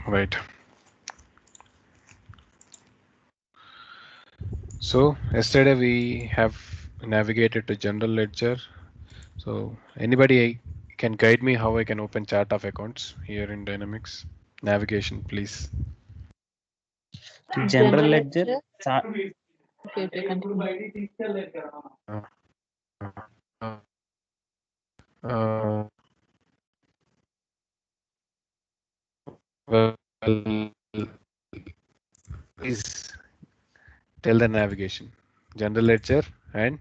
Right. So yesterday we have navigated to general ledger. So anybody can guide me how I can open chart of accounts here in Dynamics navigation, please. General General ledger. ledger. Okay, okay, continue. Uh, uh, uh, well, please tell the navigation. General ledger and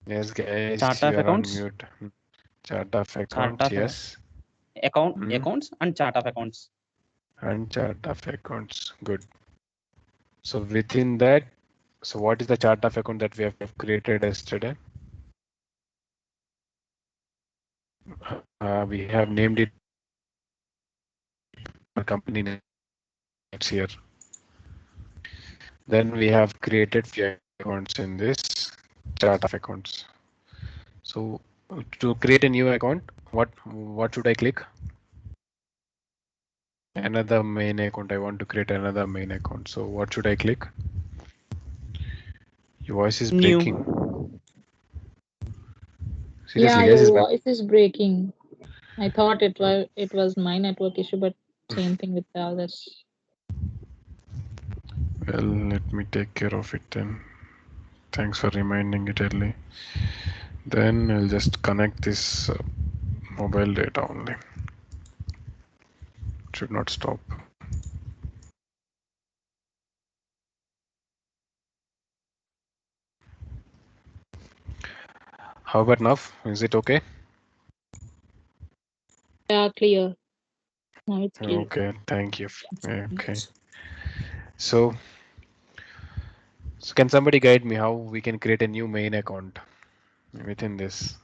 yes, Chart guys, of you are on accounts. mute. Chart of Chart accounts, of yes. Hmm. accounts and chart of accounts. And chart of accounts, good. So within that, so what is the chart of account that we have created yesterday? We have named it our company name. It's here. Then we have created few accounts in this chart of accounts. So to create a new account, what should I click? Another main account. I want to create another main account. So what should I click? Your voice is New. breaking. Yeah, Seriously, guys, your voice is breaking. I thought it was my network issue, but same thing with the others. well, let me take care of it then. Thanks for reminding it early. Then I'll just connect this mobile data only. Should not stop. How about now? Is it okay? Yeah, clear. Now it's clear. Okay, thank you. Okay. So can somebody guide me how we can create a new main account within this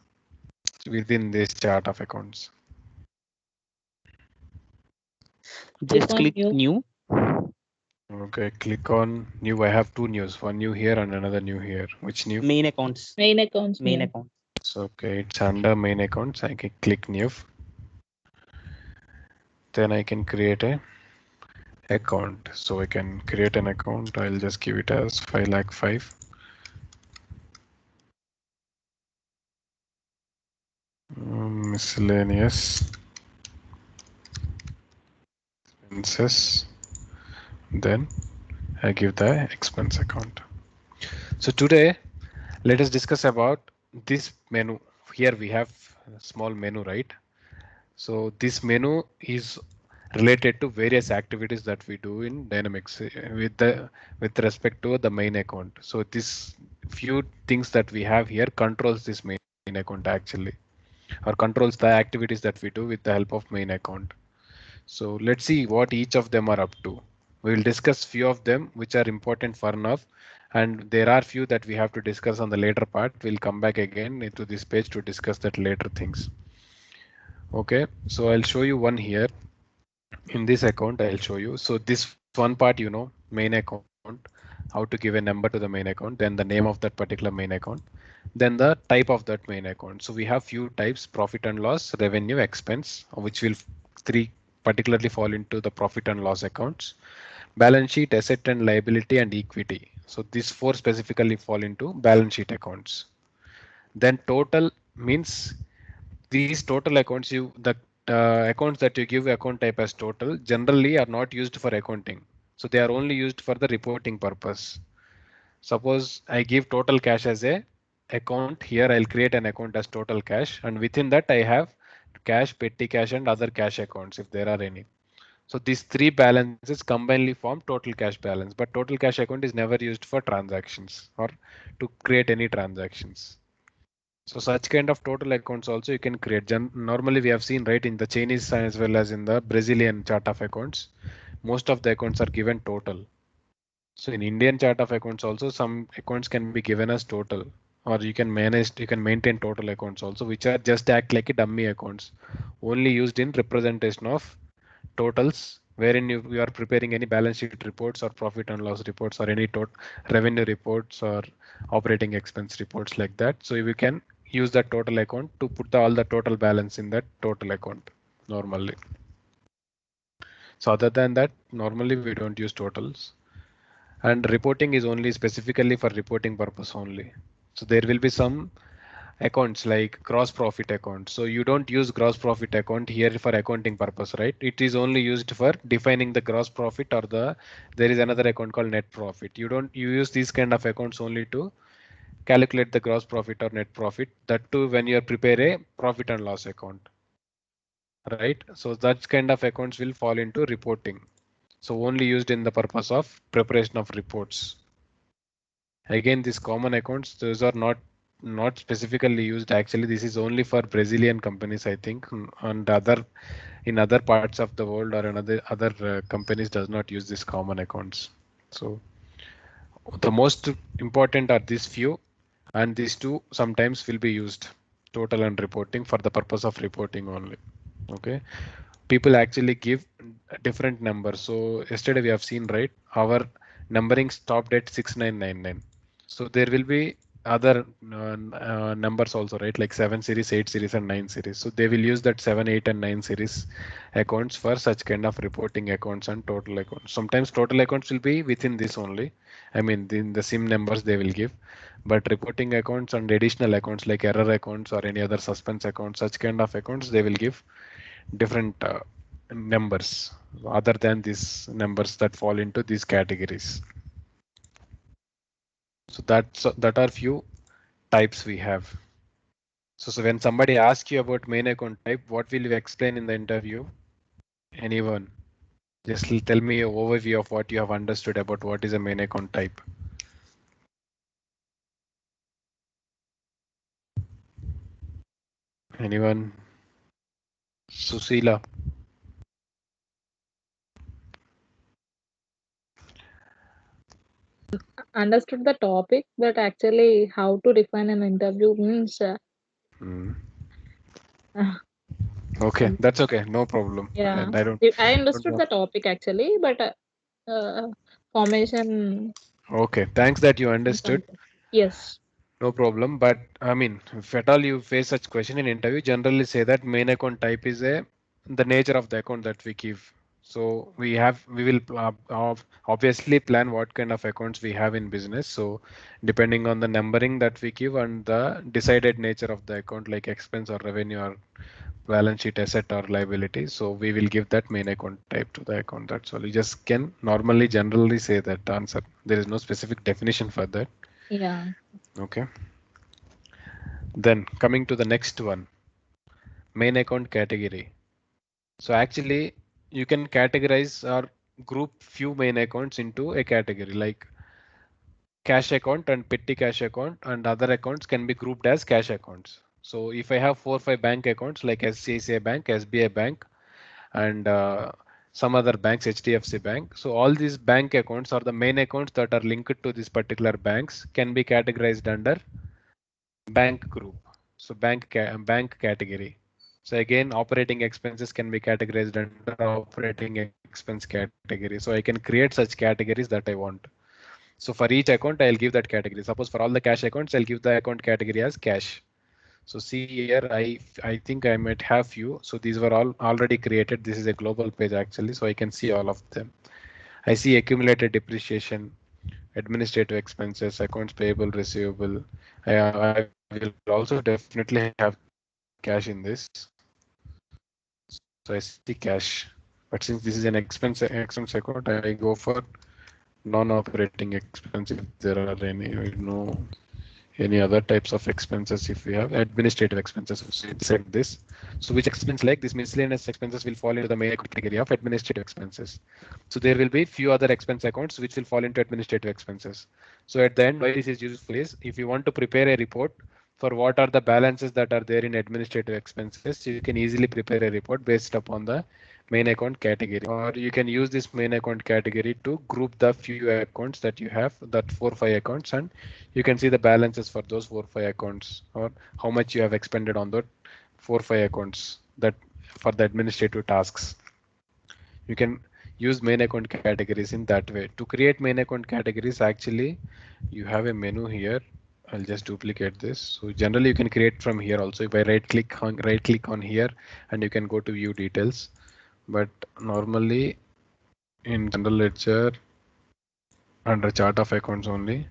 chart of accounts? Just on click new. new. Okay, click on new. I have two news, one new here and another new here. Which new? Main accounts. Main accounts Main new. account. So, okay, it's under main accounts. I can click new. Then I can create a account. So I can create an account. I'll just give it as 5,05,000. Miscellaneous expenses. Then I give the expense account. So today, let us discuss about this menu. Here we have a small menu, right? So this menu is related to various activities that we do in Dynamics with respect to the main account. So this few things that we have here controls this main account actually, or controls the activities that we do with the help of main account. So let's see what each of them are up to. We will discuss few of them which are important for now, and there are few that we have to discuss on the later part. We'll come back again into this page to discuss that later things. Okay, so I'll show you one here. In this account, I'll show you. So this one part, main account, how to give a number to the main account, then the name of that particular main account, then the type of that main account. So we have few types: profit and loss, revenue, expense, which will three particularly fall into the profit and loss accounts, balance sheet, asset and liability, and equity. So these four specifically fall into balance sheet accounts. Then total means these total accounts, the accounts that you give account type as total generally are not used for accounting. So they are only used for the reporting purpose. Suppose I give total cash as a account here, I'll create an account as total cash, and within that I have cash, petty cash, and other cash accounts if there are any. So these three balances combinedly form total cash balance, but total cash account is never used for transactions or to create any transactions. So such kind of total accounts also you can create. Normally we have seen right in the Chinese as well as in the Brazilian chart of accounts, most of the accounts are given total. So in Indian chart of accounts also some accounts can be given as total, or you can maintain total accounts also, which are just act like a dummy accounts, only used in representation of totals, wherein you are preparing any balance sheet reports or profit and loss reports or any revenue reports or operating expense reports like that. So we can use that total account to put all the total balance in that total account normally. So other than that, normally we don't use totals. And reporting is only specifically for reporting purpose only. So there will be some accounts like gross profit account. So you don't use gross profit account here for accounting purpose, right? It is only used for defining the gross profit or there is another account called net profit. You use these kind of accounts only to calculate the gross profit or net profit. That too when you prepare a profit and loss account, right? So that kind of accounts will fall into reporting. So only used in the purpose of preparation of reports. Again, these common accounts, those are not specifically used. Actually, this is only for Brazilian companies, I think, and other in other parts of the world or another other companies does not use these common accounts. So the most important are these few, and these two sometimes will be used, total and reporting, for the purpose of reporting only. Okay, people actually give different numbers. So yesterday we have seen, right, our numbering stopped at 6999. So there will be other numbers also, right, like 7 series, 8 series and 9 series. So they will use that 7, 8 and 9 series accounts for such kind of reporting accounts and total accounts. Sometimes total accounts will be within this only. I mean, in the sim numbers they will give, but reporting accounts and additional accounts like error accounts or any other suspense accounts, such kind of accounts, they will give different numbers other than these numbers that fall into these categories. So that are few types we have. So when somebody asks you about main account type, what will you explain in the interview? Anyone? Just tell me an overview of what you have understood about what is a main account type. Anyone? Susila? Understood the topic, but actually how to define an interview means Hmm. uh, Okay, that's okay, no problem. yeah, And I don't I don't understood know. the topic actually, but formation Okay, thanks that you understood. something. Yes. No problem. But I mean, if at all you face such question in interview, generally say that main account type is the nature of the account that we give. So we will obviously plan what kind of accounts we have in business. So depending on the numbering that we give and the decided nature of the account, like expense or revenue or balance sheet asset or liability. So we will give that main account type to the account. That's all. You just can normally generally say that answer. There is no specific definition for that. Yeah. Okay. Then coming to the next one, main account category. So actually you can categorize or group few main accounts into a category like cash account and petty cash account, and other accounts can be grouped as cash accounts. So if I have 4 or 5 bank accounts like SCCA Bank, SBI Bank, and some other banks, HDFC Bank. So all these bank accounts or the main accounts that are linked to these particular banks can be categorized under bank group. So bank category. So again, operating expenses can be categorized under operating expense category. So I can create such categories that I want. So for each account, I'll give that category. Suppose for all the cash accounts, I'll give the account category as cash. So see here, I think I might have few. So these were all already created. This is a global page actually, so I can see all of them. I see accumulated depreciation, administrative expenses, accounts payable, receivable. I will also definitely have cash in this. So I see cash, but since this is an expense account, I go for non-operating expense if there are any. I know any other types of expenses if we have administrative expenses. So it's like this. So which expense like this miscellaneous expenses will fall into the main account category of administrative expenses. So there will be few other expense accounts which will fall into administrative expenses. So at the end, why this is useful is if you want to prepare a report for what are the balances that are there in administrative expenses, you can easily prepare a report based upon the main account category, or you can use this main account category to group the few accounts that you have, that 4 or 5 accounts, and you can see the balances for those 4 or 5 accounts or how much you have expended on the 4 or 5 accounts that for the administrative tasks. You can use main account categories in that way. To create main account categories, actually you have a menu here. I'll just duplicate this. So generally you can create from here also. If I right click on here, and you can go to view details. But normally in general ledger under chart of accounts only,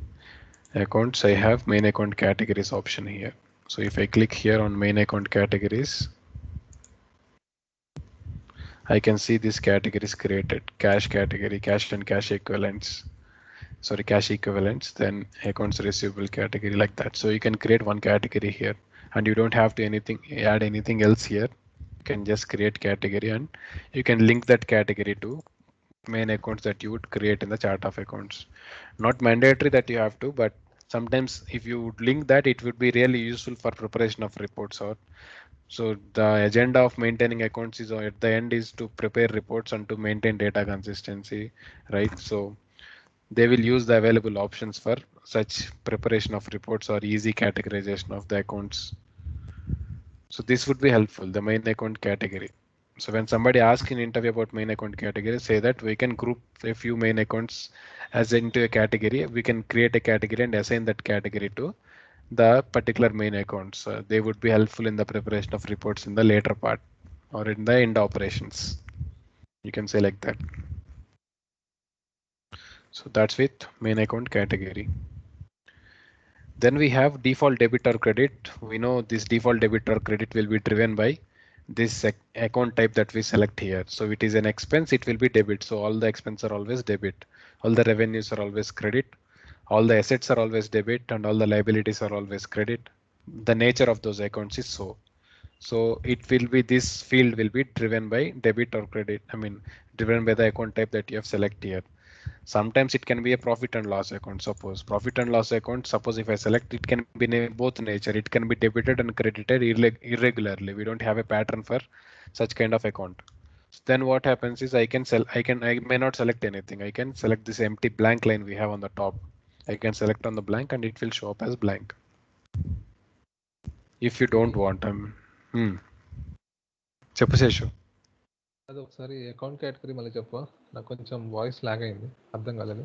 accounts, I have main account categories option here. So if I click here on main account categories, I can see this categories created: cash category, cash and cash equivalents, sorry, cash equivalents, then accounts receivable category, like that. So you can create one category here and you don't have to add anything else here. You can just create category and you can link that category to main accounts that you would create in the chart of accounts. Not mandatory that you have to, but sometimes if you would link that, it would be really useful for preparation of reports. Or so the agenda of maintaining accounts is at the end is to prepare reports and to maintain data consistency, right? So they will use the available options for such preparation of reports or easy categorization of the accounts. So this would be helpful, the main account category. So when somebody asks in interview about main account category, say that we can group a few main accounts as into a category. We can create a category and assign that category to the particular main accounts. They would be helpful in the preparation of reports in the later part or in the end operations. You can say like that. So that's with main account category. Then we have default debit or credit. We know this default debit or credit will be driven by this account type that we select here. So it is an expense, it will be debit. So all the expenses are always debit. All the revenues are always credit. All the assets are always debit and all the liabilities are always credit. The nature of those accounts is so. So it will be, this field will be driven by debit or credit. I mean, driven by the account type that you have selected here. Sometimes it can be a profit and loss account. Suppose profit and loss account, suppose if I select, it can be both nature. It can be debited and credited irregularly. We don't have a pattern for such kind of account. Then what happens is I may not select anything. I can select this empty blank line we have on the top. I can select on the blank and it will show up as blank. If you don't want, చెప్పు శేషు. అది ఒకసారి account category మళ్ళీ చెప్పు, నాకు కొంచెం voice log అయింది, అర్థం కాలేదు.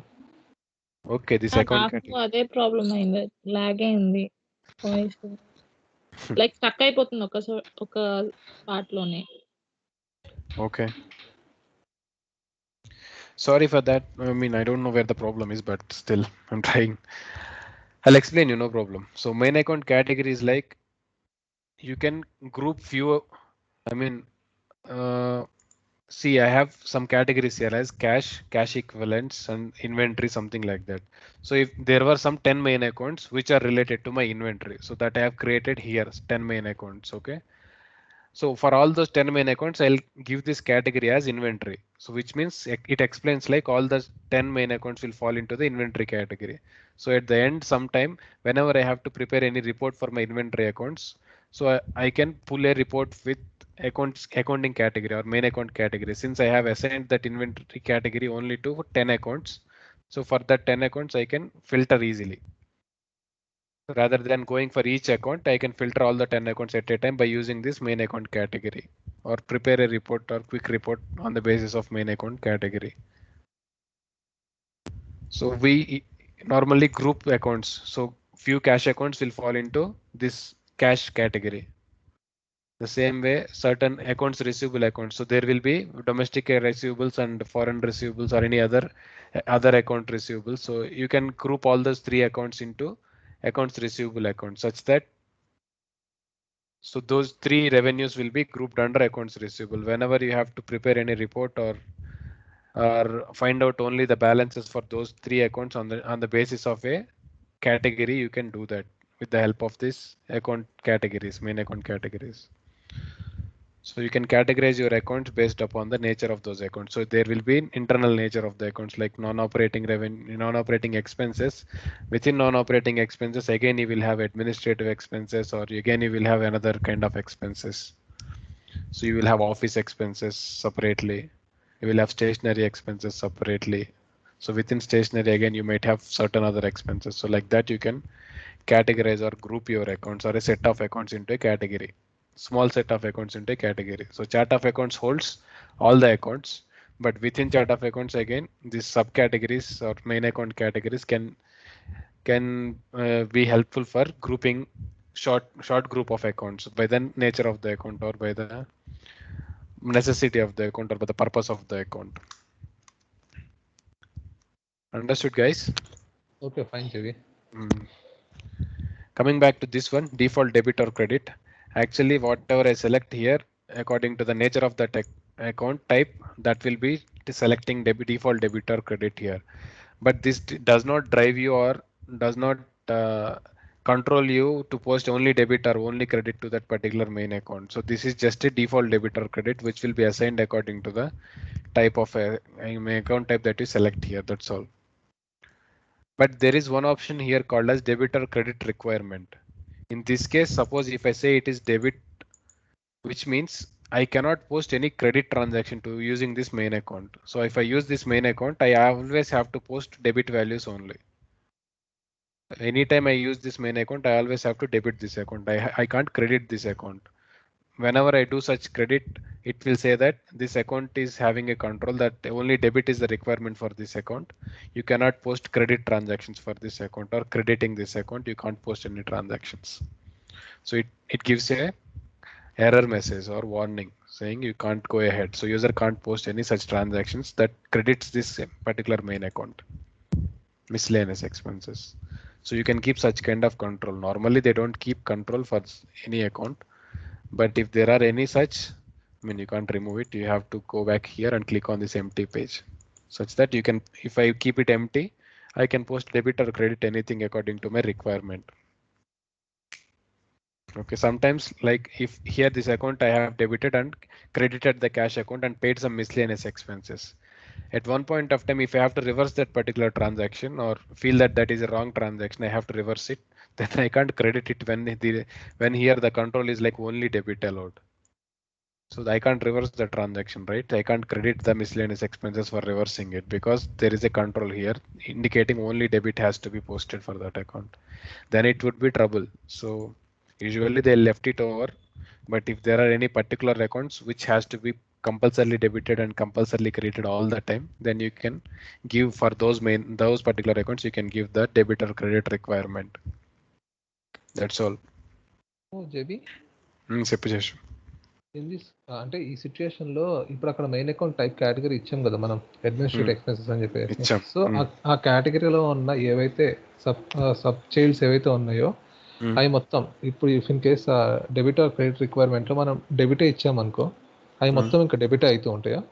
ఓకే, దిస్ అకౌంట్ నాకు కేటగిరీ. అదే ప్రాబ్లం అయింది, లాగ్ అయింది వాయిస్, లైక్ స్టక్ అయిపోతుంది ఒక పార్ట్ లోనే. Okay, sorry for that. I mean, I don't know where the problem is, but still I'm trying. I'll explain you, no problem. So main account category is like you can group few, I mean, see, I have some categories here as cash, cash equivalents and inventory, something like that. So if there were some 10 main accounts which are related to my inventory, so that I have created here 10 main accounts. Okay, so for all those 10 main accounts, I'll give this category as inventory. So which means it explains like all the 10 main accounts will fall into the inventory category. So at the end, sometime whenever I have to prepare any report for my inventory accounts, so I can pull a report with accounting category or main account category. Since I have assigned that inventory category only to 10 accounts, so for that 10 accounts, I can filter easily. Rather than going for each account, I can filter all the 10 accounts at a time by using this main account category or prepare a report or quick report on the basis of main account category. So we normally group accounts. So few cash accounts will fall into this cash category. The same way certain accounts, receivable accounts. So there will be domestic receivables and foreign receivables or any other account receivables. So you can group all those three accounts into accounts receivable accounts such that so those three revenues will be grouped under accounts receivable. Whenever you have to prepare any report or find out only the balances for those three accounts on the basis of a category, you can do that with the help of this account categories, main account categories. So you can categorize your accounts based upon the nature of those accounts. So there will be an internal nature of the accounts like non-operating revenue, non-operating expenses. Within non-operating expenses, again, you will have administrative expenses, or again, you will have another kind of expenses. So you will have office expenses separately. You will have stationery expenses separately. So within stationery, again, you might have certain other expenses. So like that, you can categorize or group your accounts or a set of accounts into a category. Small set of accounts into a category. So chart of accounts holds all the accounts, but within chart of accounts, again, these subcategories or main account categories can be helpful for grouping short group of accounts by the nature of the account or by the necessity of the account or by the purpose of the account. Understood, guys? Okay fine చెవి. Mm. Coming back to this one, default debit or credit. Actually, whatever I select here, according to the nature of that account type, that will be selecting default debit or credit here. But this does not drive you or does not uh, control you to post only debit or only credit to that particular main account. So this is just a default debit or credit which will be assigned according to the type of account type that you select here. That's all. But there is one option here called as debit or credit requirement. In this case, suppose if I say it is debit, which means I cannot post any credit transaction to using this main account. So if I use this main account, I always have to post debit values only. Anytime I use this main account, I always have to debit this account. I can't credit this account. Whenever I do such credit, it will say that this account is having a control that only debit is the requirement for this account. You cannot post credit transactions for this account or crediting this account. You can't post any transactions. So it gives a error message or warning saying you can't go ahead. So user can't post any such transactions that credits this particular main account. Miscellaneous expenses. So you can keep such kind of control. Normally they don't keep control for any account. But if there are any such, I mean, you can't remove it. You have to go back here and click on this empty page such that you can, if I keep it empty, I can post debit or credit anything according to my requirement. Okay, sometimes like if here this account I have debited and credited the cash account and paid some miscellaneous expenses. At one point of time, if I have to reverse that particular transaction or feel that that is a wrong transaction, I have to reverse it. Then I can't credit it when here the control is like only debit allowed. So I can't reverse the transaction, right? I can't credit the miscellaneous expenses for reversing it because there is a control here indicating only debit has to be posted for that account. Then it would be trouble. So usually they left it over. But if there are any particular accounts which has to be compulsorily debited and compulsorily credited all the time, then you can give for those particular accounts, you can give the debit or credit requirement. That's all. ఓ జేబీ చెప్పు చేసు. In this అంటే ఈ situation లో ఇప్పుడు అక్కడ main account type category ఇచ్చాం కదా మనం అడ్మినిస్ట్రేటివ్ ఎక్స్పెన్సెస్ అని చెప్పేసి. ఇచ్చాం. సో ఆ కేటగిరీలో ఉన్న ఏవైతే సబ్ చైల్డ్స్ ఏవైతే ఉన్నాయో అవి మొత్తం ఇప్పుడు if in case debit or credit requirement లో మనం డెబిటే ఇచ్చామనుకో అవి మొత్తం ఇంకా డెబిటే అవుతూ ఉంటాయా?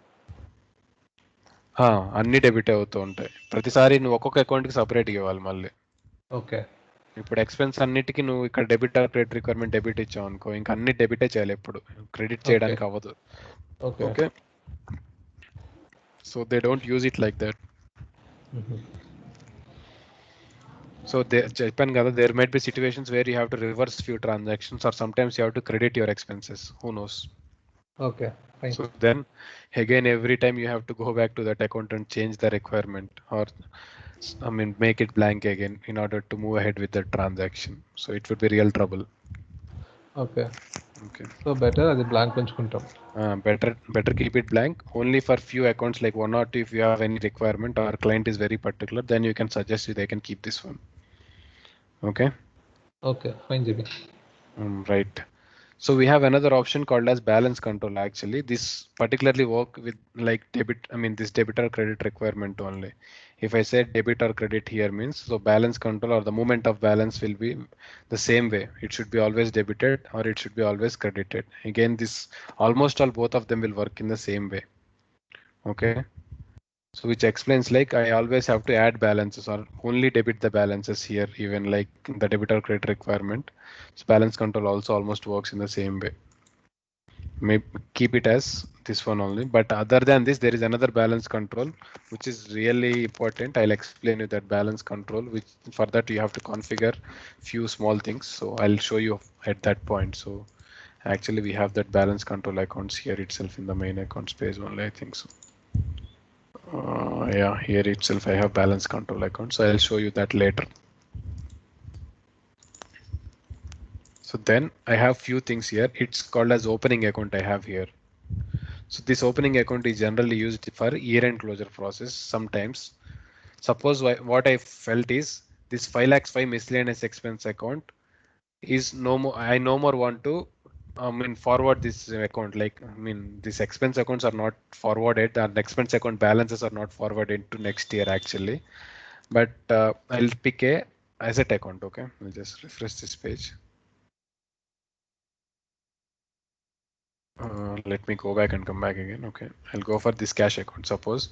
అన్ని డెబిట్ అవుతూ ఉంటాయి. ప్రతిసారి నువ్వు ఒక్కొక్క అకౌంట్ కి సపరేట్ ఇవ్వాలి మళ్ళీ. ఓకే. ఇప్పుడు ఎక్స్పెన్స్ అన్నిటికీ నువ్వు ఇక్కడ debit or credit requirement debit ఇచ్చావు అనుకో, ఇంకా అన్ని డెబిటే చేయాలి, ఎప్పుడు క్రెడిట్ చేయడానికి అవ్వదు. Okay, so they don't use it like that. So చెప్పాను కదా, there might be situations where you have to reverse few transactions or sometimes you have to credit your expenses. Who knows? Okay, fine. So then again every time you have to go back to that account and change the requirement or make it blank again in order to move ahead with the transaction. So it would be real trouble. Okay. So better అది blank ఉంచుకుంటాం. Better keep it blank only for few accounts, like one or two. If you have any requirement or client is very particular, then you can suggest they can keep this one. Okay, fine JB. Right. So we have another option called as balance control. Actually, this particularly work with like this debit or credit requirement only. If I said debit or credit here means, so balance control or the movement of balance will be the same way. It should be always debited or it should be always credited. Again, this almost all both of them will work in the same way. Okay. So which explains like I always have to add balances or only debit the balances here, even like the debit or credit requirement. So balance control also almost works in the same way. Maybe keep it as this one only, but other than this there is another balance control which is really important. I'll explain you that balance control, which for that you have to configure few small things. So I'll show you at that point. So actually we have that balance control accounts here itself in the main accounts page only, I think so. Yeah, here itself I have balance control account, so I'll show you that later. So then I have few things here. It's called as opening account I have here. So this opening account is generally used for year-end closure process. Sometimes, suppose what I felt is this 5 lakhs 5 miscellaneous expense account is no more. I no more want to forward this account. Like, these expense accounts are not forwarded, and expense account balances are not forwarded to next year actually. But I'll pick a asset account. Okay, I'll just refresh this page. Let me go back and come back again. Okay, I'll go for this cash account. Suppose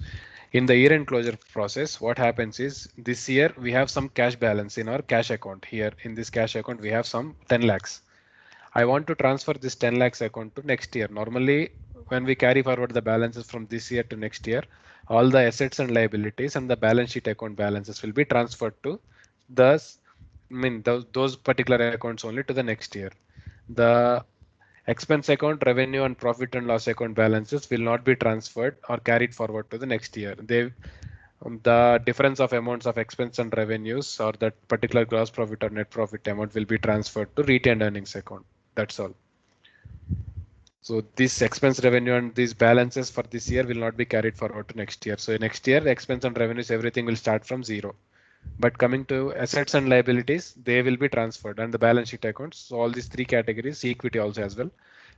in the year-end closure process, what happens is this year we have some cash balance in our cash account. Here in this cash account, we have some 10 lakhs. I want to transfer this 10 lakhs account to next year. Normally, when we carry forward the balances from this year to next year, all the assets and liabilities and the balance sheet account balances will be transferred to the, those particular accounts only to the next year. The expense account, revenue and profit and loss account balances will not be transferred or carried forward to the next year. The difference of amounts of expense and revenues or that particular gross profit or net profit amount will be transferred to retained earnings account. That's all. So this expense, revenue and these balances for this year will not be carried forward to next year. So next year, expense and revenues, everything will start from zero. But coming to assets and liabilities, they will be transferred, and the balance sheet accounts. So all these three categories, equity also as well.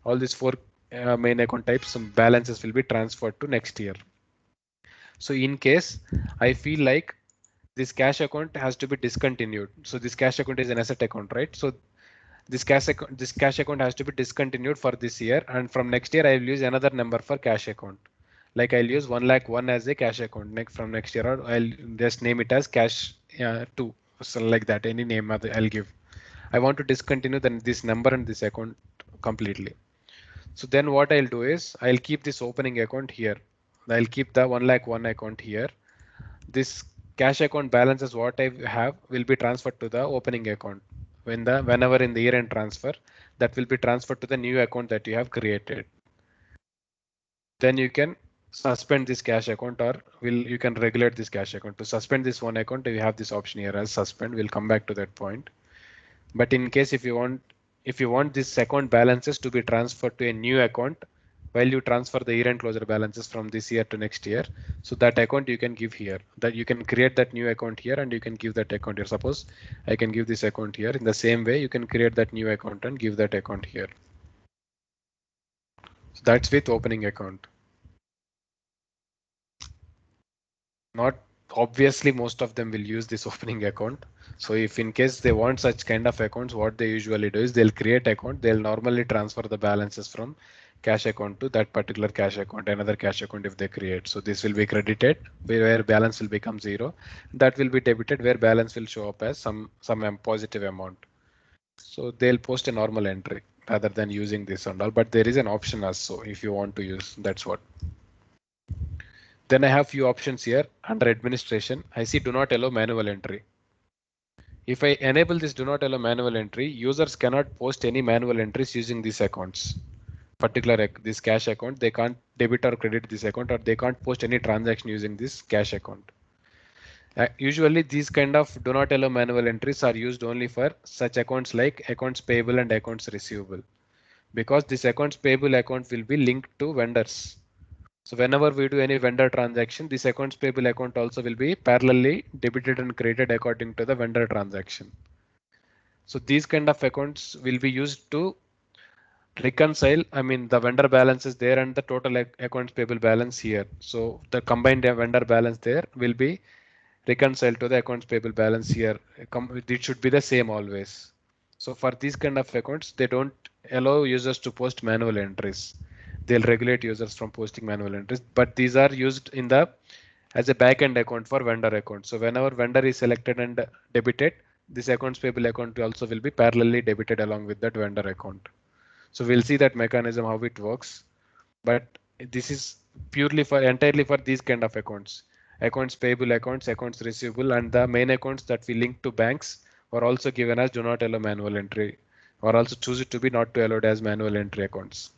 All these four main account types, some balances will be transferred to next year. So in case I feel like this cash account has to be discontinued. So this cash account is an asset account, right? So this cash account has to be discontinued for this year, and from next year I will use another number for cash account. Like I'll use 1,01,000 as a cash account from next year, or I'll just name it as cash 2. So like that, any name I'll give. I want to discontinue then this number and this account completely. So then what I'll do is I'll keep this opening account here. I'll keep the 1,01,000 account here. This cash account balances what I have will be transferred to the opening account. Whenever in the year-end transfer, that will be transferred to the new account that you have created. Then you can suspend this cash account, or you can regulate this cash account. To suspend this one account, you have this option here as suspend. We'll come back to that point. But in case if you want this account balances to be transferred to a new account while you transfer the year-end closure balances from this year to next year, so that account you can give here. That you can create that new account here, and you can give that account here. Suppose I can give this account here. In the same way, you can create that new account and give that account here. So that's with opening account. Not obviously most of them will use this opening account. So if in case they want such kind of accounts, what they usually do is they'll create account. They'll normally transfer the balances from cash account to that particular cash account, another cash account if they create. So this will be credited where balance will become zero. That will be debited where balance will show up as some positive amount. So they'll post a normal entry rather than using this and all. But there is an option also if you want to use. That's what. Then I have few options here under administration. I see do not allow manual entry. If I enable this do not allow manual entry, users cannot post any manual entries using these accounts. This cash account, they can't debit or credit this account, or they can't post any transaction using this cash account. Usually these kind of do not allow manual entries are used only for such accounts like accounts payable and accounts receivable, because this accounts payable account will be linked to vendors. So whenever we do any vendor transaction, this accounts payable account also will be parallelly debited and credited according to the vendor transaction. So these kind of accounts will be used to reconcile, the vendor balance is there and the total accounts payable balance here. So the combined vendor balance there will be reconciled to the accounts payable balance here. It should be the same always. So for these kind of accounts, they don't allow users to post manual entries. They'll regulate users from posting manual entries, but these are used as a backend account for vendor account. So whenever vendor is selected and debited, this accounts payable account also will be parallelly debited along with that vendor account. So we'll see that mechanism, how it works. But this is entirely for these kind of accounts. Accounts payable accounts, accounts receivable, and the main accounts that we link to banks are also given as do not allow manual entry, or also choose it to be not to allowed as manual entry accounts.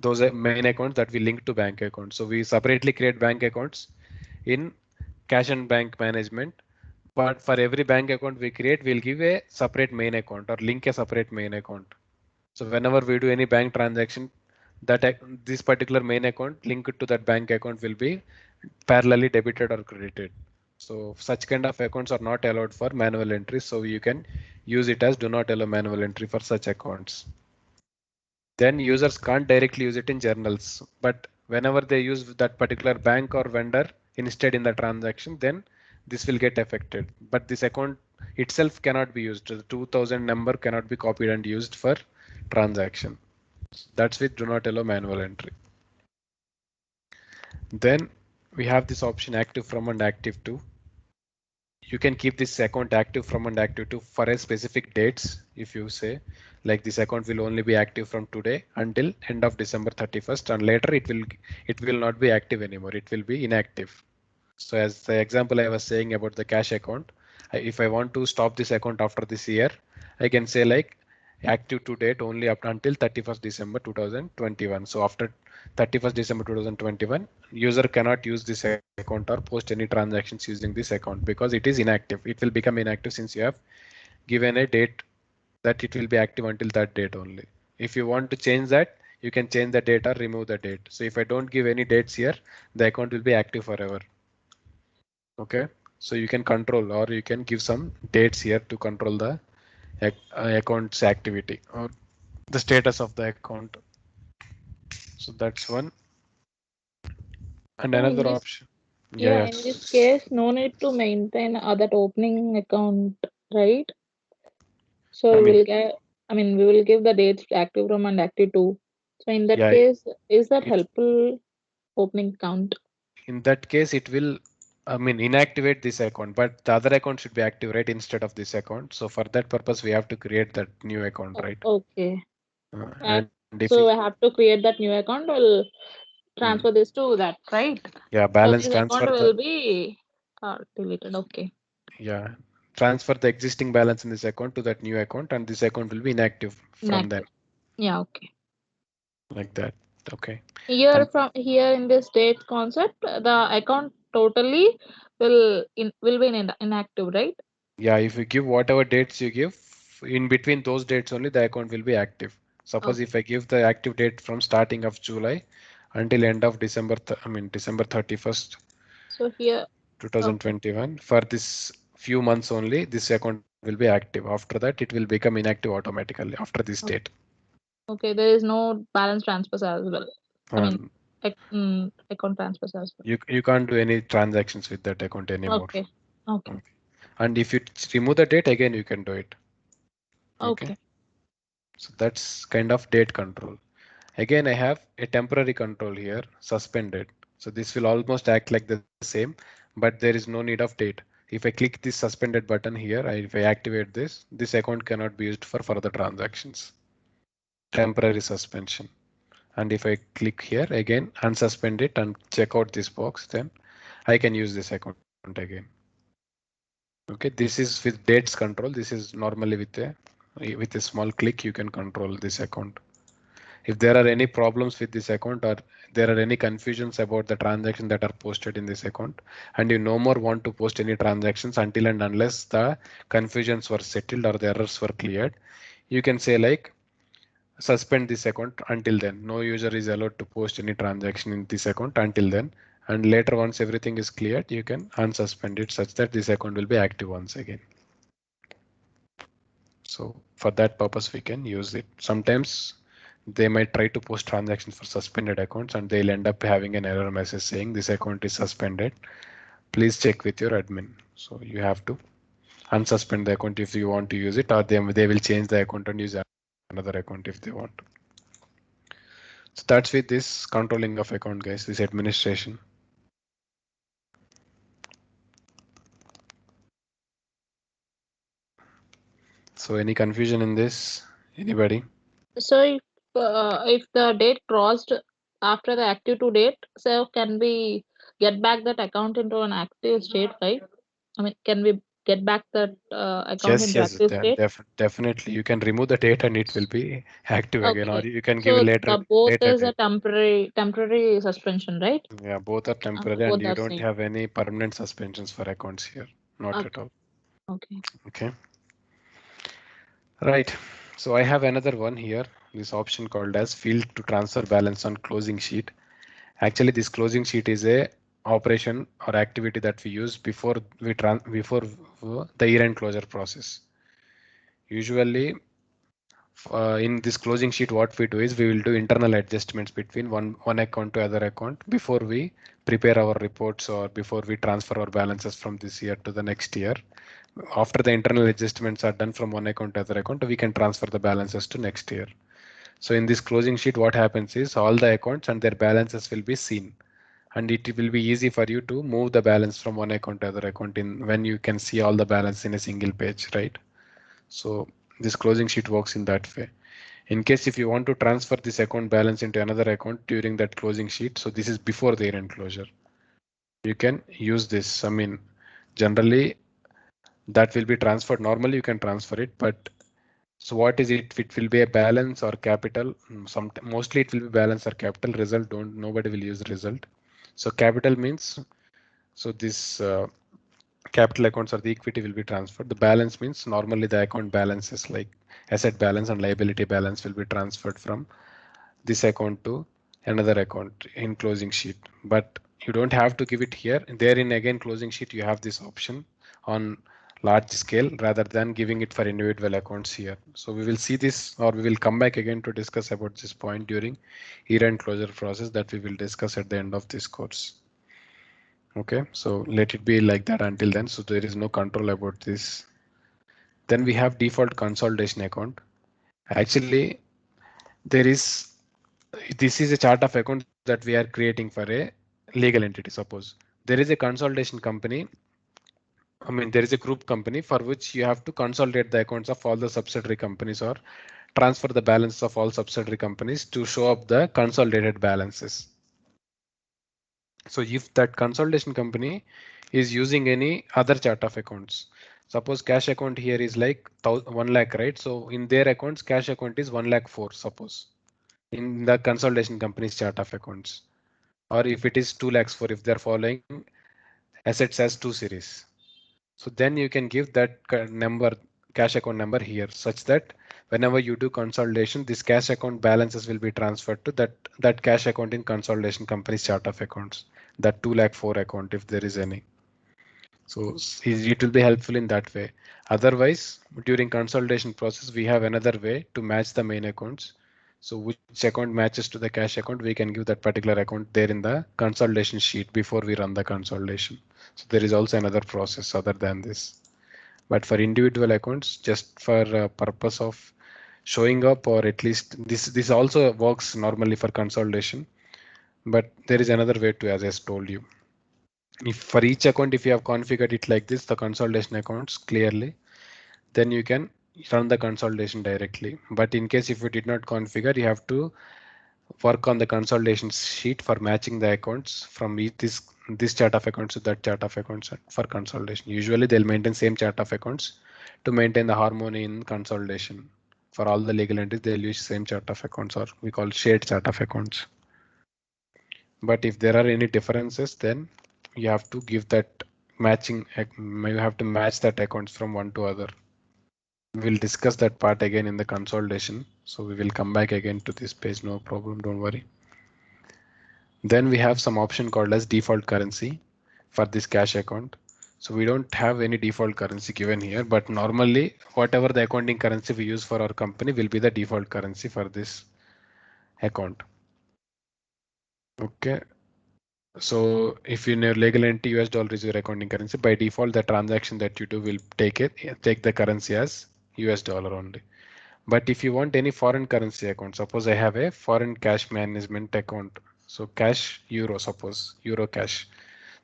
Those are main accounts that we link to bank accounts. So we separately create bank accounts in cash and bank management. But for every bank account we create, we'll give a separate main account or link a separate main account. So whenever we do any bank transaction, this particular main account linked to that bank account will be parallelly debited or credited. So such kind of accounts are not allowed for manual entry. So you can use it as do not allow manual entry for such accounts. then users can't directly use it in journals. But whenever they use that particular bank or vendor instead in the transaction, then this will get affected. But this account itself cannot be used. The 2000 number cannot be copied and used for transaction. That's with do not allow manual entry. Then we have this option active from and active to. You can keep this account active from and active to for a specific dates. If you say like this account will only be active from today until end of December 31st, and later it will not be active anymore. It will be inactive. So as the example I was saying about the cash account, if I want to stop this account after this year, I can say like active to date only up until 31st December 2021. So after 31st December 2021, user cannot use this account or post any transactions using this account because it is inactive. It will become inactive since you have given a date that it will be active until that date only. If you want to change that, you can change the date or remove the date. So if I don't give any dates here, the account will be active forever. Okay, so you can control or you can give some dates here to control the account's activity or the status of the account. So that's one. And So in another this, option. yeah, in this case, no need to maintain that opening account, right? So I we mean, will get, we will give the dates active from and active to. So in that yeah, case, is that it, helpful opening account? in that case, it will, inactivate this account, but the other account should be active, right, instead of this account. So for that purpose, we have to create that new account, right? Okay. And if So I have to create that new account. Will transfer this to that, right? yeah, So balance this transfer account will be deleted. Okay. transfer the existing balance in this account to that new account, and this account will be inactive from then, Inactive. Yeah. Okay. like that. Okay. Here And from here in this date concept, the account totally will be inactive, right? yeah, if you give whatever dates you give, in between those dates only the account will be active. Suppose if I give the active date from starting of July until end of December, December 31st, So here, 2021, for this few months only, this account will be active. After that, it will become inactive automatically after this date. okay, there is no balance transfers as well. Um, Account transfers as well. you can't do any transactions with that account anymore. Okay. And if you remove the date again, you can do it. Okay. So that's kind of date control. Again, I have a temporary control here, suspended. So this will almost act like the same, but there is no need of date. If I click this suspended button here, if I activate this account cannot be used for further transactions. Temporary suspension. And if I click here again, unsuspend it and check out this box, then I can use this account again. Okay, this is with dates control. This is normally with a small click, you can control this account. If there are any problems with this account or there are any confusions about the transactions that are posted in this account, and you no more want to post any transactions until and unless the confusions were settled or the errors were cleared, you can say like suspend this account until then. No user is allowed to post any transaction in this account until then. And later, once everything is cleared, you can unsuspend it such that this account will be active once again. So for that purpose, we can use it. Sometimes they might try to post transactions for suspended accounts and they'll end up having an error message saying this account is suspended. Please check with your admin. So you have to unsuspend the account if you want to use it, or they will change the account and use another account if they want. So that's with this controlling of account, guys, this administration. So any confusion in this? Anybody? So if the date crossed after the active to date, so can we get back that account into an active state, right? Can we get back that account into Yes, active state? definitely. You can remove the date and it will be active again, or Okay. you can give a So later the both is a date. temporary suspension, right? Yeah, both are temporary and Both you are don't same. have any permanent suspensions for accounts here. Not at Okay. all. Okay. Okay. Right. So I have another one here, this option called as field to transfer balance on closing sheet. Actually, this closing sheet is a operation or activity that we use before the year-end closure process. Usually in this closing sheet, what we do is we will do internal adjustments between one account to other account before we prepare our reports or before we transfer our balances from this year to the next year. After the internal adjustments are done from one account to other account, we can transfer the balances to next year. So in this closing sheet, what happens is all the accounts and their balances will be seen, and it will be easy for you to move the balance from one account to other account in when you can see all the balance in a single page, right? So this closing sheet works in that way. In case if you want to transfer this account balance into another account during that closing sheet, so this is before the year-end closure, you can use this. I mean, generally that will be transferred. Normally you can transfer it, but so what is it? It will be a balance or capital. Mostly it will be balance or capital. Result nobody will use result. So capital means, so this capital accounts or the equity will be transferred. The balance means normally the account balances like asset balance and liability balance will be transferred from this account to another account in closing sheet. But you don't have to give it here. There in again closing sheet you have this option on large scale rather than giving it for individual accounts here. So we will see this, or we will come back again to discuss about this point during year-end closure process that we will discuss at the end of this course. Okay, so let it be like that until then. So there is no control about this. Then we have default consolidation account. Actually, there is, this is a chart of accounts that we are creating for a legal entity. Suppose there is a consolidation company. I mean, there is a group company for which you have to consolidate the accounts of all the subsidiary companies or transfer the balance of all subsidiary companies to show up the consolidated balances. So if that consolidation company is using any other chart of accounts, suppose cash account here is like 1 lakh, right? So in their accounts, cash account is 1 lakh 4, suppose in the consolidation company's chart of accounts, or if it is 2 lakhs 4, if they're following assets as 2 series. So then you can give that number, cash account number here, such that whenever you do consolidation, this cash account balances will be transferred to that cash account in consolidation company's chart of accounts, that 2 lakh 4 account if there is any. So it will be helpful in that way. Otherwise, during consolidation process, we have another way to match the main accounts. So which account matches to the cash account, we can give that particular account there in the consolidation sheet before we run the consolidation. So there is also another process other than this. But for individual accounts, just for purpose of showing up, or at least this also works normally for consolidation. But there is another way to, as I told you. If for each account, if you have configured it like this, the consolidation accounts clearly, then you can run the consolidation directly. But in case if you did not configure, you have to work on the consolidation sheet for matching the accounts from this chart of accounts to that chart of accounts for consolidation. Usually they'll maintain same chart of accounts to maintain the harmony in consolidation. For all the legal entities, they'll use same chart of accounts, or we call shared chart of accounts. But if there are any differences, then you have to give that matching, you have to match that accounts from one to other. We'll discuss that part again in the consolidation. So we will come back again to this page, no problem, don't worry. Then we have some option called as default currency for this cash account. So we don't have any default currency given here, but normally whatever the accounting currency we use for our company will be the default currency for this account. Okay. So if in your legal entity US dollar is your accounting currency, by default the transaction that you do will take the currency as US dollar only. But if you want any foreign currency account, suppose I have a foreign cash management account. So cash euro, suppose euro cash.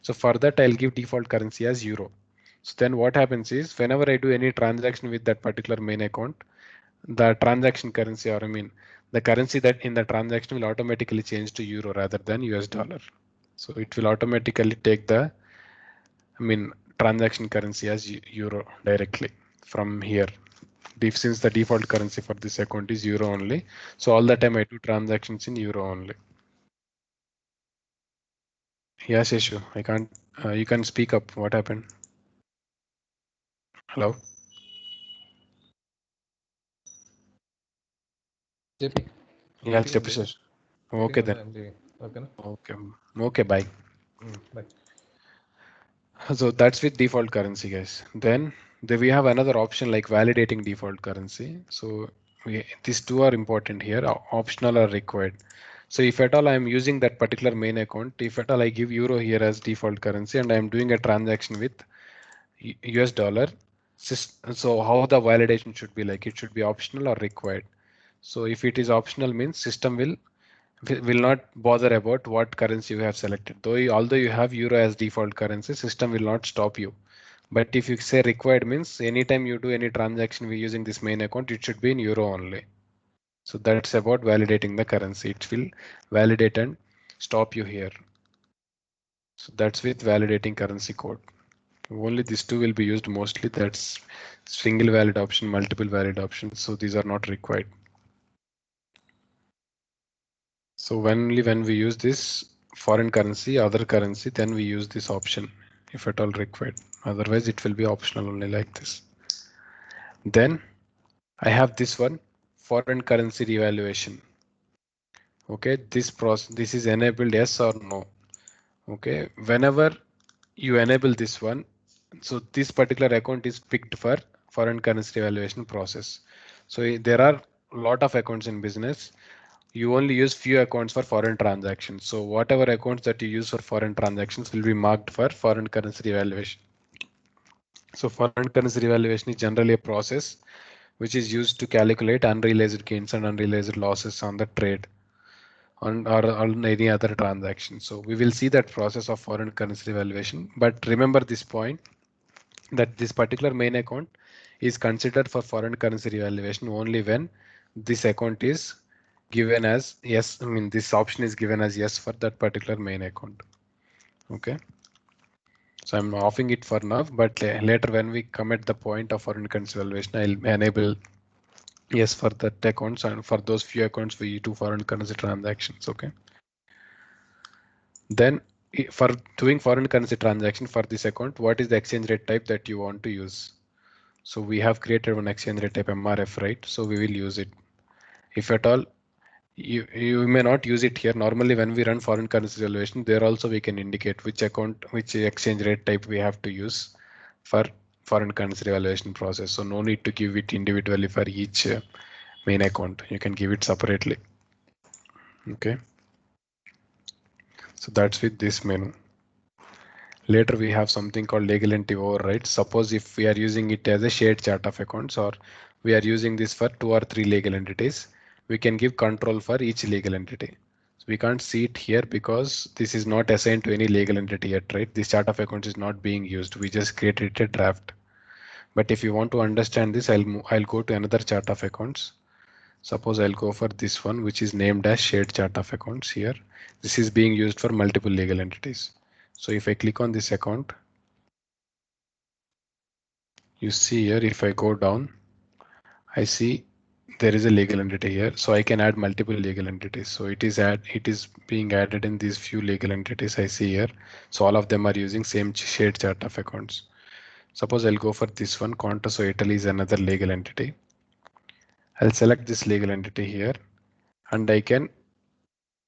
So for that I'll give default currency as euro. So then what happens is whenever I do any transaction with that particular main account, the transaction currency, or I mean the currency that in the transaction will automatically change to euro rather than US dollar. So it will automatically take the, I mean, transaction currency as euro directly from here. Since the default currency for this account is euro only, so all the time I do transactions in euro only. Yes, Yeshu, I can't. You can speak up. What happened? Hello. JP. Yeah, Yeshu. Okay then. Okay, bye. Bye. So that's with default currency, guys. Then we have another option like validating default currency. So these two are important here, optional or required. So if at all I am using that particular main account, if at all I give euro here as default currency and I am doing a transaction with US dollar, so how the validation should be like? It should be optional or required. So if it is optional means system will not bother about what currency you have selected. Although you have euro as default currency, system will not stop you. But if you say required means anytime you do any transaction using this main account, it should be in euro only. So that's about validating the currency. It will validate and stop you here. So that's with validating currency code. Only these two will be used mostly. That's single valid option, multiple valid options. So these are not required. So only when we use this foreign currency, other currency, then we use this option if at all required. Otherwise, it will be optional only like this. Then I have this one, foreign currency revaluation. Okay, this is enabled, yes or no. Okay, whenever you enable this one, so this particular account is picked for foreign currency revaluation process. So there are a lot of accounts in business. You only use few accounts for foreign transactions. So whatever accounts that you use for foreign transactions will be marked for foreign currency revaluation. So foreign currency revaluation is generally a process which is used to calculate unrealized gains and unrealized losses on the trade or on any other transaction. So we will see that process of foreign currency revaluation. But remember this point that this particular main account is considered for foreign currency revaluation only when this account is given as yes. I mean this option is given as yes for that particular main account. Okay. So I'm offing it for now, but later when we come at the point of foreign currency valuation, I'll enable yes for that accounts and for those few accounts we do foreign currency transactions. Okay. Then for doing foreign currency transaction for this account, what is the exchange rate type that you want to use? So we have created one exchange rate type MRF, right? So we will use it. If at all, you may not use it here. Normally when we run foreign currency valuation, there also we can indicate which exchange rate type we have to use for foreign currency valuation process. So no need to give it individually for each main account. You can give it separately. Okay. So that's with this menu. Later we have something called legal entity override. Suppose if we are using it as a shared chart of accounts or we are using this for 2 or 3 legal entities, we can give control for each legal entity. So we can't see it here because this is not assigned to any legal entity yet, right? This chart of accounts is not being used. We just created a draft. But if you want to understand this, I'll go to another chart of accounts. Suppose I'll go for this one, which is named as shared chart of accounts here. This is being used for multiple legal entities. So if I click on this account, you see here, if I go down, I see there is a legal entity here. So I can add multiple legal entities. So it is being added in these few legal entities I see here. So all of them are using same shared chart of accounts. Suppose I'll go for this one, Conto. So Italy is another legal entity. I'll select this legal entity here and I can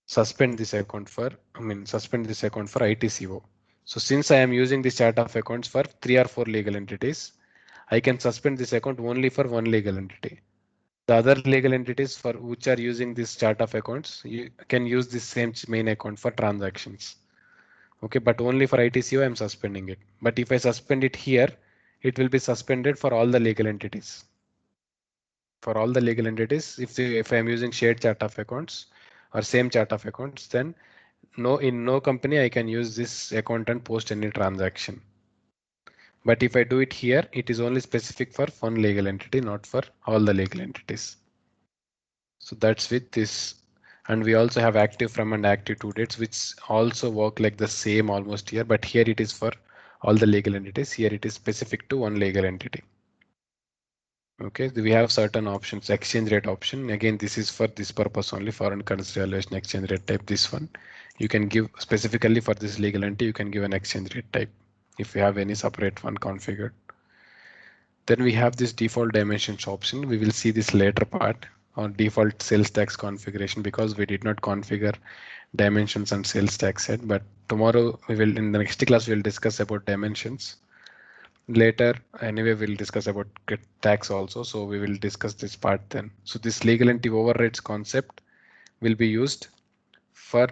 suspend this account for ITCO. So since I am using this chart of accounts for 3 or 4 legal entities, I can suspend this account only for one legal entity. The other legal entities for which are using this chart of accounts, you can use this same main account for transactions. Okay, but only for ITCO I'm suspending it. But if I suspend it here, it will be suspended for all the legal entities. For all the legal entities, if I'm using shared chart of accounts or same chart of accounts, then in no company I can use this account and post any transaction. But if I do it here, it is only specific for one legal entity, not for all the legal entities. So that's with this. And we also have active from and active to dates, which also work like the same almost here, but here it is for all the legal entities. Here it is specific to one legal entity. Okay, we have certain options. Exchange rate option. Again, this is for this purpose only, foreign currency valuation exchange rate type. This one you can give specifically for this legal entity. You can give an exchange rate type if you have any separate one configured. Then we have this default dimensions option. We will see this later part on default sales tax configuration because we did not configure dimensions and sales tax yet. But tomorrow we will, in the next class, we will discuss about dimensions. Later, anyway, we'll discuss about tax also. So we will discuss this part then. So this legal entity overrides concept will be used for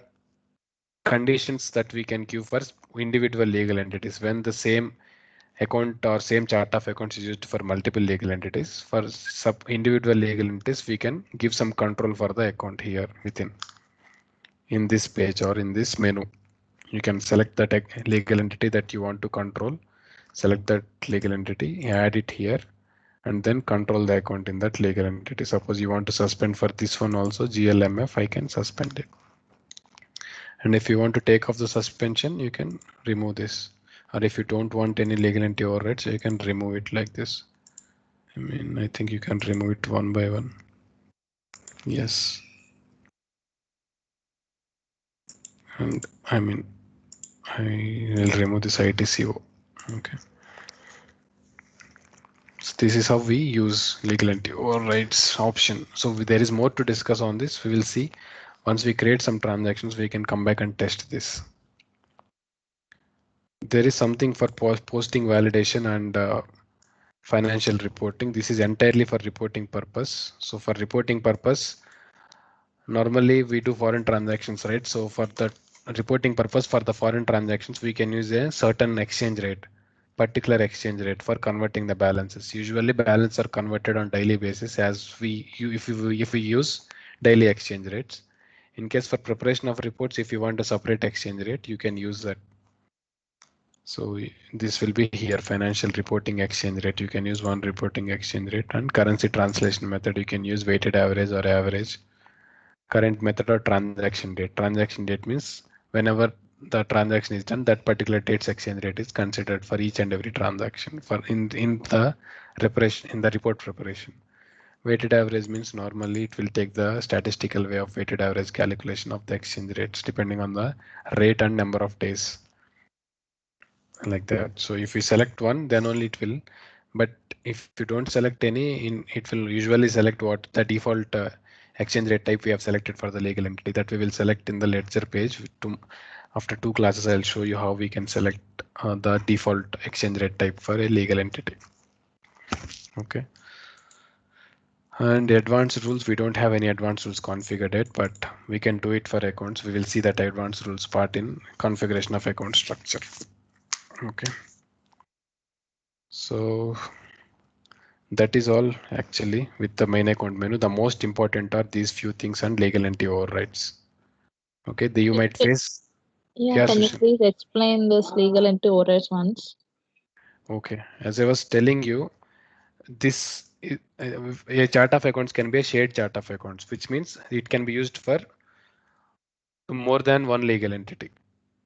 conditions that we can give for individual legal entities when the same account or same chart of accounts is used for multiple legal entities. For sub individual legal entities, we can give some control for the account here within in this page or in this menu. You can select that legal entity that you want to control, select that legal entity, add it here, and then control the account in that legal entity. Suppose you want to suspend for this one also, GLMF, I can suspend it. And if you want to take off the suspension, you can remove this. Or if you don't want any legal entity overrides, you can remove it like this. I mean, I think you can remove it one by one. Yes. And I mean, I will remove this ITCO. Okay. So this is how we use legal entity overrides option. So there is more to discuss on this. We will see once we create some transactions, we can come back and test this. There is something for posting validation and financial reporting. This is entirely for reporting purpose. So for reporting purpose, normally we do foreign transactions, right? So for the reporting purpose for the foreign transactions, we can use a certain exchange rate, particular exchange rate for converting the balances. Usually balances are converted on daily basis as if we use daily exchange rates. In case for preparation of reports, if you want a separate exchange rate, you can use that. So this will be here, financial reporting exchange rate. You can use one reporting exchange rate, and currency translation method. You can use weighted average or average. Current method or transaction date. Transaction date means whenever the transaction is done, that particular date's exchange rate is considered for each and every transaction for in the preparation, in the report preparation. Weighted average means normally it will take the statistical way of weighted average calculation of the exchange rates depending on the rate and number of days, like that. So if you select one, then only it will. But if you don't select any, it will usually select what the default exchange rate type we have selected for the legal entity that we will select in the ledger page. After 2 classes, I'll show you how we can select the default exchange rate type for a legal entity. Okay. And advanced rules, we don't have any advanced rules configured yet, but we can do it for accounts. We will see that advanced rules part in configuration of account structure. Okay. So that is all actually with the main account menu. The most important are these few things and legal entity overrides. Okay, you might face. Yeah, can you Sushil. please explain this legal entity overrides once? Okay, as I was telling you, this a chart of accounts can be a shared chart of accounts, which means it can be used for more than one legal entity.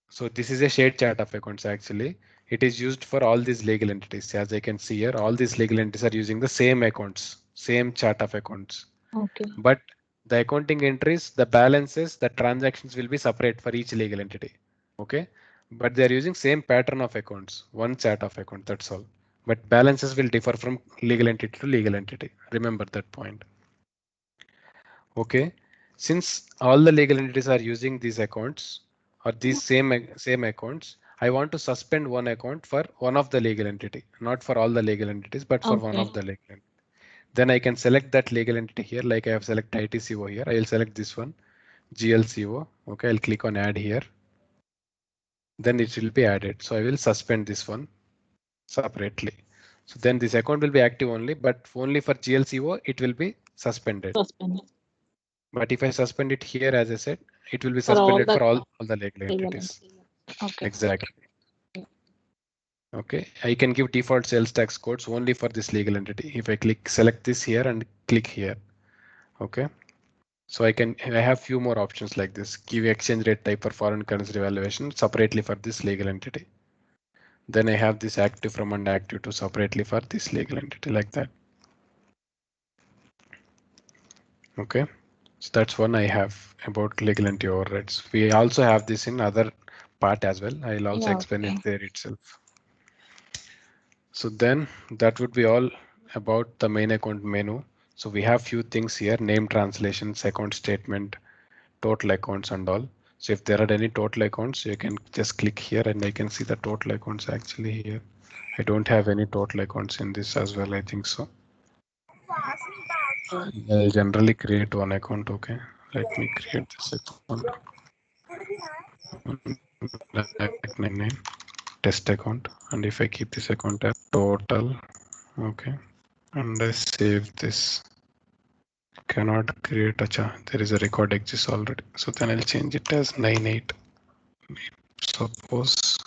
So this is a shared chart of accounts actually. It is used for all these legal entities. As I can see here, all these legal entities are using the same accounts, same chart of accounts. Okay. But the accounting entries, the balances, the transactions will be separate for each legal entity. Okay. But they are using same pattern of accounts, one chart of account, that's all. But balances will differ from legal entity to legal entity. Remember that point. Okay. Since all the legal entities are using these accounts or these same accounts, I want to suspend one account for one of the legal entity, not for all the legal entities, but for one of the legal entities. Then I can select that legal entity here, like I have selected ITCO here. I will select this one, GLCO. Okay, I'll click on add here. Then it will be added. So I will suspend this one separately. So then this account will be active only, but only for GLCO, it will be suspended. But if I suspend it here, as I said, it will be suspended for all the legal entities. Okay. Exactly. Okay, I can give default sales tax codes only for this legal entity. If I select this here and click here. Okay. So I have few more options like this. Give exchange rate type for foreign currency revaluation separately for this legal entity. Then I have this active from and active to separately for this legal entity like that. Okay, so that's one I have about legal entity overrides. We also have this in other part as well. I'll also explain it there itself. So then that would be all about the main account menu. So we have few things here: name translations, account statement, total accounts and all. So if there are any total accounts, you can just click here and I can see the total accounts actually here. I don't have any total accounts in this as well. I think so. I'll generally create one account. Okay, let me create this account. Like name test account, and if I keep this account as total, okay, and I save this. Cannot create a there is a record exists already, so then I'll change it as 98. Suppose,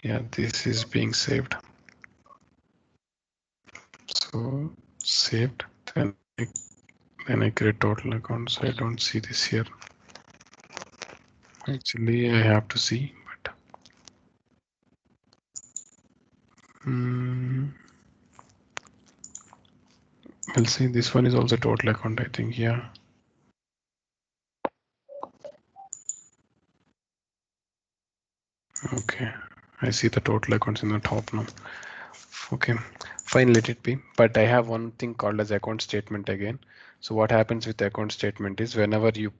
yeah, this is being saved. So saved, then I create total accounts. I don't see this here. Actually, I have to see, but we'll see. This one is also total account, I think. Yeah. Okay, I see the total accounts in the top now. Okay, fine, let it be. But I have one thing called as account statement again. So what happens with the account statement is whenever you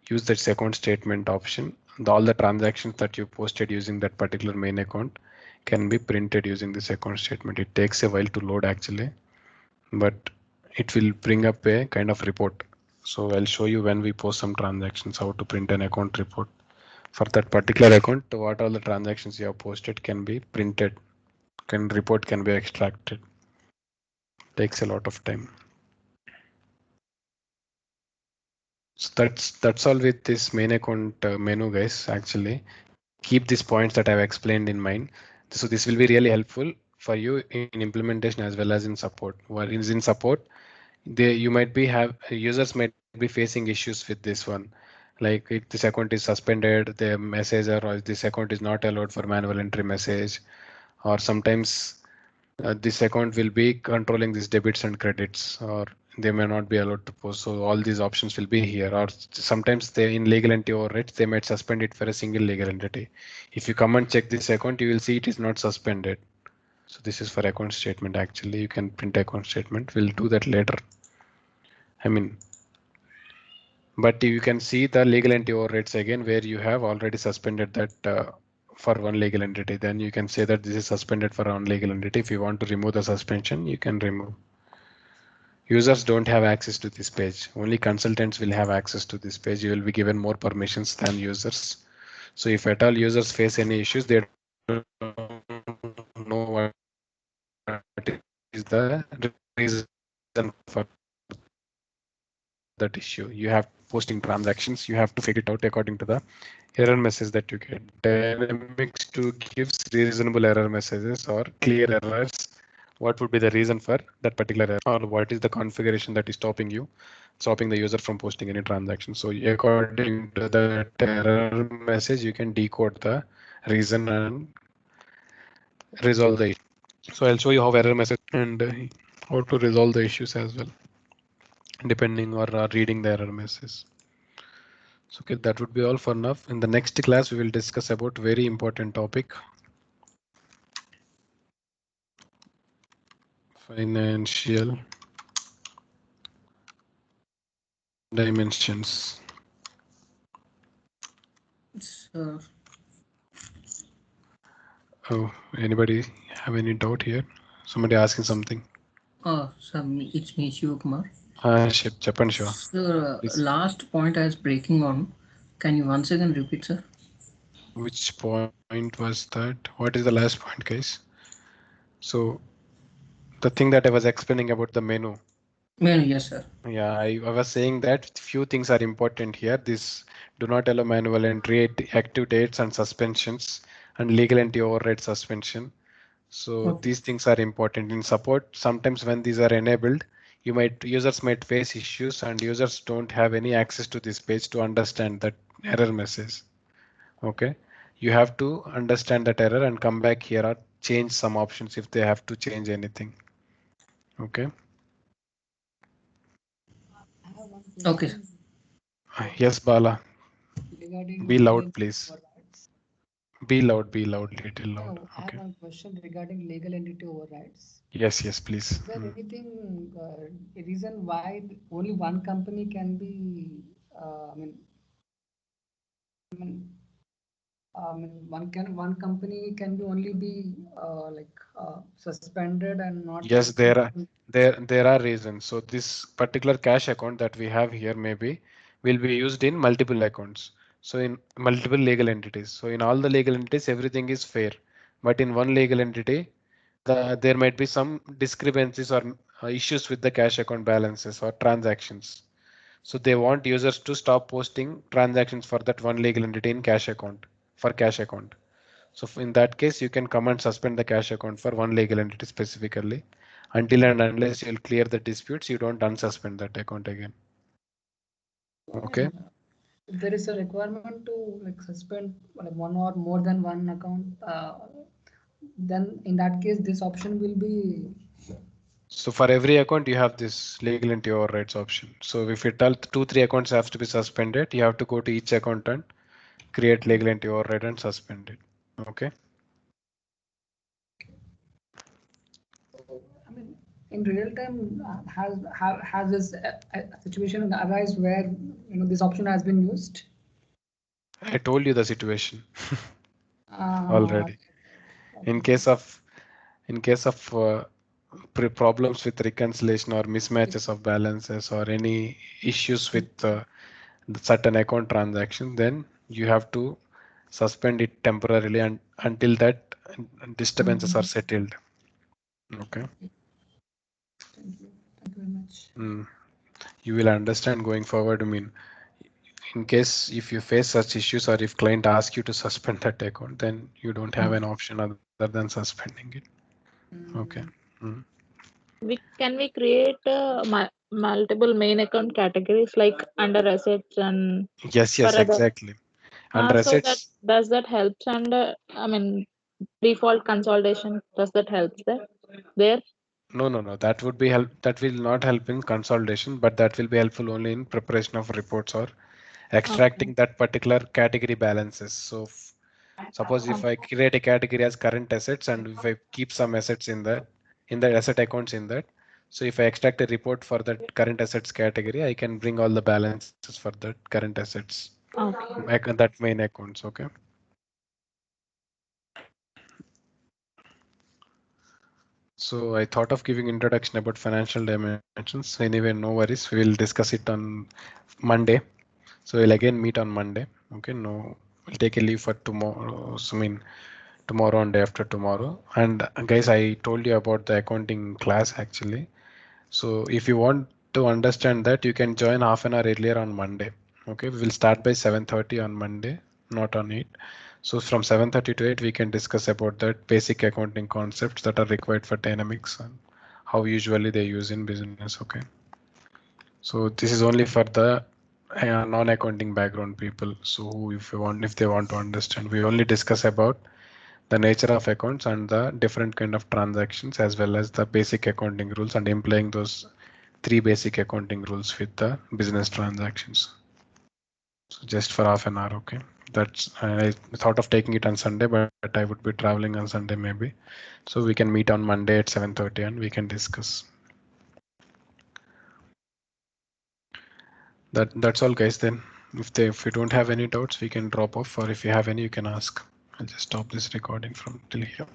use this account statement option, all the transactions that you posted using that particular main account can be printed using this account statement. It takes a while to load actually, but it will bring up a kind of report. So I'll show you when we post some transactions, how to print an account report. For that particular account, what all the transactions you have posted can be printed, report can be extracted. Takes a lot of time. So that's all with this main account menu, guys. Actually, keep these points that I've explained in mind. So this will be really helpful for you in implementation as well as in support. While in support, you might be users might be facing issues with this one. Like if this account is suspended, the message or this account is not allowed for manual entry message, or sometimes this account will be controlling these debits and credits, or they may not be allowed to post. So all these options will be here, or sometimes they in legal entity overrides, they might suspend it for a single legal entity. If you come and check this account, you will see it is not suspended. So this is for account statement. Actually, you can print account statement. We'll do that later. I mean, but you can see the legal entity overrides again where you have already suspended that for one legal entity. Then you can say that this is suspended for one legal entity. If you want to remove the suspension, you can remove. Users don't have access to this page. Only consultants will have access to this page. You will be given more permissions than users. So if at all users face any issues, they don't know what is the reason for that issue. You have posting transactions. You have to figure it out according to the error message that you get. Dynamics 2 gives reasonable error messages or clear errors. What would be the reason for that particular error, or what is the configuration that is stopping the user from posting any transaction? So according to that error message, you can decode the reason and resolve the issue. So I'll show you how error message and how to resolve the issues as well, depending or reading the error message. So okay, that would be all for now. In the next class, we will discuss about very important topic, financial dimensions. So, Oh, anybody have any doubt here? Somebody asking something? it's me, Shivakumar. Japan, sure. So, Please. last point I was breaking on. Can you once again repeat, sir? Which point was that? What is the last point, guys? So the thing that I was explaining about the menu. Yes, sir. Yeah, I was saying that few things are important here. This do not allow manual entry, active dates and suspensions, and legal entity override suspension. So Okay. these things are important in support. Sometimes when these are enabled, users might face issues, and users don't have any access to this page to understand that error message. Okay, you have to understand that error and come back here or change some options if they have to change anything. Okay. Okay. Yes, Bala. Regarding Be loud, legal please. overrides. Be loud, little loud. No, I have Okay. one question regarding legal entity overrides. Yes, please. Is there anything, a reason why only one company can be, I mean, one company can be only be suspended and not. Yes, there are reasons. So this particular cash account that we have here maybe will be used in multiple accounts. So in multiple legal entities. So in all the legal entities, everything is fair. But in one legal entity, there might be some discrepancies or issues with the cash account balances or transactions. So they want users to stop posting transactions for that one legal entity in cash account for cash account. So in that case, you can come and suspend the cash account for one legal entity specifically. Until and unless you'll clear the disputes, you don't unsuspend that account again. Okay. If there is a requirement to suspend one or more than one account, then in that case, this option will be. So for every account, you have this legal entity overrides option. So if you tell 2-3 accounts have to be suspended, you have to go to each account and create legal entity override and suspend it. Okay. I mean, in real time, has this situation arise where this option has been used? I told you the situation Uh, already. In case of problems with reconciliation or mismatches of balances or any issues with the certain account transaction, then you have to suspend it temporarily and until that disturbances are settled. Okay. Thank you. Thank you very much. You will understand going forward. I mean, in case if you face such issues or if client asks you to suspend that account, then you don't have an option other than suspending it. Okay. Can we create multiple main account categories like under assets and Yes, for yes, other? exactly. Under So that assets, does that helps under default consolidation, does that help there? no. That would be help. That will not help in consolidation, but that will be helpful only in preparation of reports or extracting that particular category balances. So suppose if I create a category as current assets and if I keep some assets in the asset accounts in that. So if I extract a report for that current assets category, I can bring all the balances for that current assets. Okay. That main accounts. Okay. So I thought of giving introduction about financial dimensions. Anyway, no worries. We will discuss it on Monday. So we'll again meet on Monday. Okay. No, we'll take a leave for tomorrow. So, I mean, tomorrow and day after tomorrow. And guys, I told you about the accounting class actually. So if you want to understand that, you can join half an hour earlier on Monday. Okay. We will start by 7:30 on Monday, not on 8. So from 7:30 to 8, we can discuss about that basic accounting concepts that are required for dynamics and how usually they use in business. Okay. So this is only for the non-accounting background people. So if they want to understand, we only discuss about the nature of accounts and the different kind of transactions as well as the basic accounting rules and implying those 3 basic accounting rules with the business transactions. So just for half an hour. Okay. That's I thought of taking it on Sunday, but I would be traveling on Sunday maybe. So we can meet on Monday at 7:30 and we can discuss. That's all guys then. If you don't have any doubts, we can drop off, or if you have any, you can ask. I'll just stop this recording from till here.